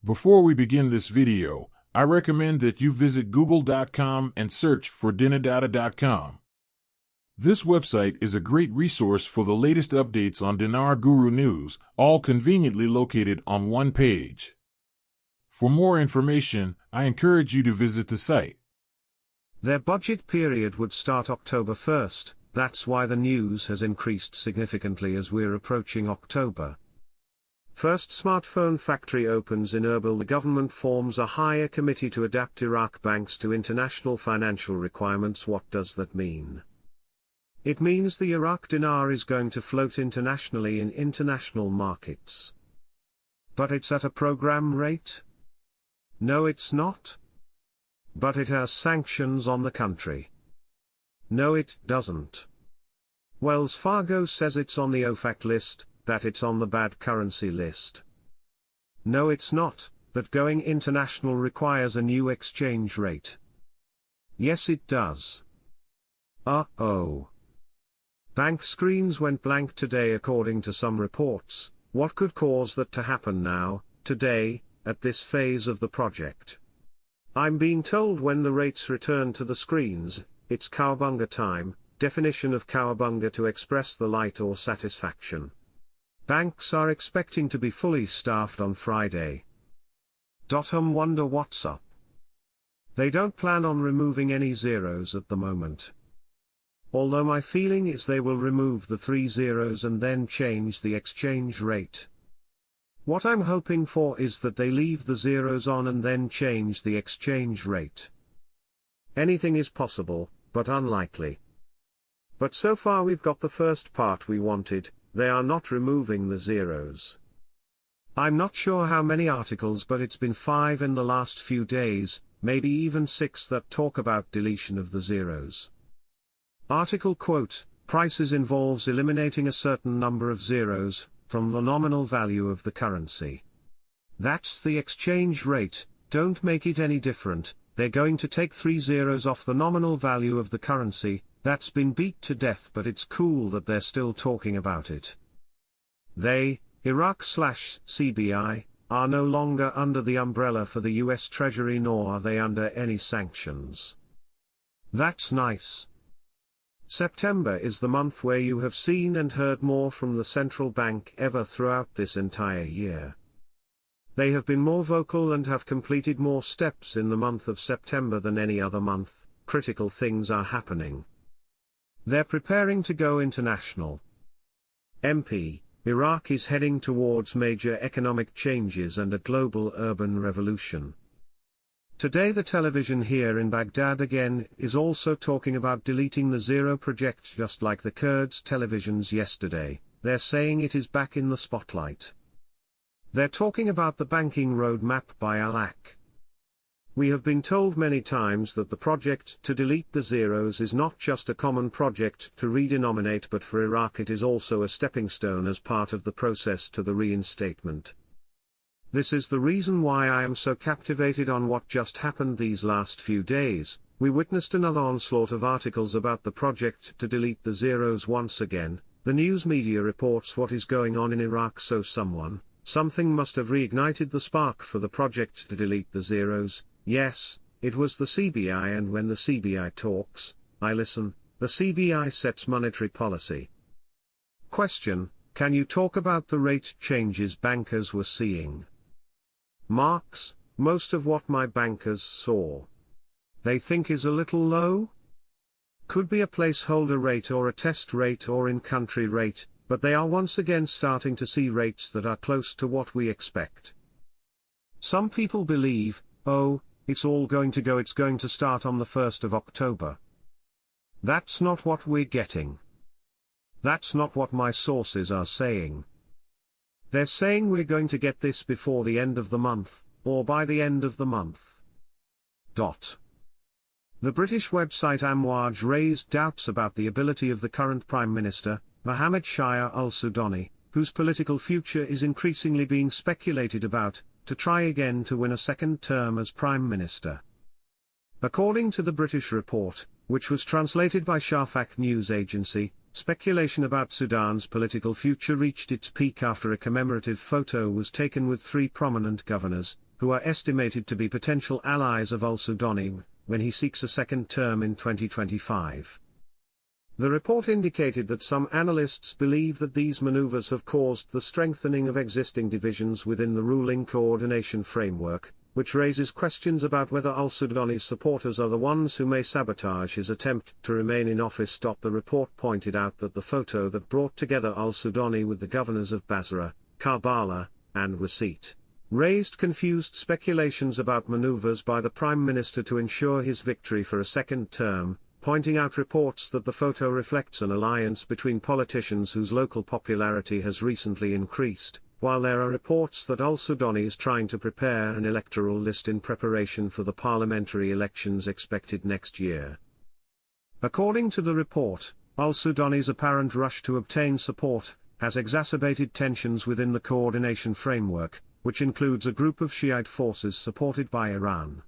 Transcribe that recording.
Before we begin this video, I recommend that you visit google.com and search for dinardata.com. This website is a great resource for the latest updates on Dinar Guru news, all conveniently located on one page. For more information, I encourage you to visit the site. Their budget period would start October 1st, that's why the news has increased significantly as we're approaching October. First smartphone factory opens in Erbil. The government forms a higher committee to adapt Iraq banks to international financial requirements. What does that mean? It means the Iraqi Dinar is going to float internationally in international markets. But it's at a program rate? No, it's not. But it has sanctions on the country. No, it doesn't. Wells Fargo says it's on the OFAC list, that it's on the bad currency list. No, it's not, that going international requires a new exchange rate. Yes, it does. Uh-oh. Bank screens went blank today according to some reports. What could cause that to happen now, today, at this phase of the project? I'm being told when the rates return to the screens, it's cowabunga time, definition of cowabunga to express the light or satisfaction. Banks are expecting to be fully staffed on Friday. Wonder what's up. They don't plan on removing any zeros at the moment. Although my feeling is they will remove the 3 zeros and then change the exchange rate. What I'm hoping for is that they leave the zeros on and then change the exchange rate. Anything is possible, but unlikely. But so far we've got the first part we wanted. They are not removing the zeros. I'm not sure how many articles, but it's been 5 in the last few days, maybe even 6, that talk about deletion of the zeros. Article quote, prices involves eliminating a certain number of zeros from the nominal value of the currency. That's the exchange rate, don't make it any different. They're going to take 3 zeros off the nominal value of the currency. That's been beat to death, but it's cool that they're still talking about it. They, Iraq/CBI, are no longer under the umbrella for the US Treasury, nor are they under any sanctions. That's nice. September is the month where you have seen and heard more from the central bank ever throughout this entire year. They have been more vocal and have completed more steps in the month of September than any other month. Critical things are happening. They're preparing to go international. MP, Iraq is heading towards major economic changes and a global urban revolution. Today the television here in Baghdad again is also talking about deleting the zero project, just like the Kurds' televisions yesterday. They're saying it is back in the spotlight. They're talking about the banking roadmap by Al-Aq. We have been told many times that the project to delete the zeros is not just a common project to redenominate, but for Iraq it is also a stepping stone as part of the process to the reinstatement. This is the reason why I am so captivated on what just happened these last few days. We witnessed another onslaught of articles about the project to delete the zeros once again. The news media reports what is going on in Iraq, so something must have reignited the spark for the project to delete the zeros. Yes, it was the CBI, and when the CBI talks, I listen. The CBI sets monetary policy. Question: can you talk about the rate changes bankers were seeing? Marks: most of what my bankers saw, they think is a little low. Could be a placeholder rate or a test rate or in-country rate, but they are once again starting to see rates that are close to what we expect. Some people believe, oh, it's all going to start on the 1st of October. That's not what we're getting. That's not what my sources are saying. They're saying we're going to get this before the end of the month, or by the end of the month. The British website Amwaj raised doubts about the ability of the current Prime Minister, Mohammed Shia al-Sudani, whose political future is increasingly being speculated about, to try again to win a second term as Prime Minister. According to the British report, which was translated by Shafaq news agency, Speculation about Sudan's political future reached its peak after a commemorative photo was taken with three prominent governors, who are estimated to be potential allies of al-Sudani, when he seeks a second term in 2025. The report indicated that some analysts believe that these maneuvers have caused the strengthening of existing divisions within the ruling coordination framework, which raises questions about whether al-Sudani's supporters are the ones who may sabotage his attempt to remain in office. The report pointed out that the photo that brought together al-Sudani with the governors of Basra, Karbala, and Wasit raised confused speculations about maneuvers by the Prime Minister to ensure his victory for a second term, pointing out reports that the photo reflects an alliance between politicians whose local popularity has recently increased, while there are reports that al-Sudani is trying to prepare an electoral list in preparation for the parliamentary elections expected next year. According to the report, al-Sudani's apparent rush to obtain support has exacerbated tensions within the coordination framework, which includes a group of Shiite forces supported by Iran.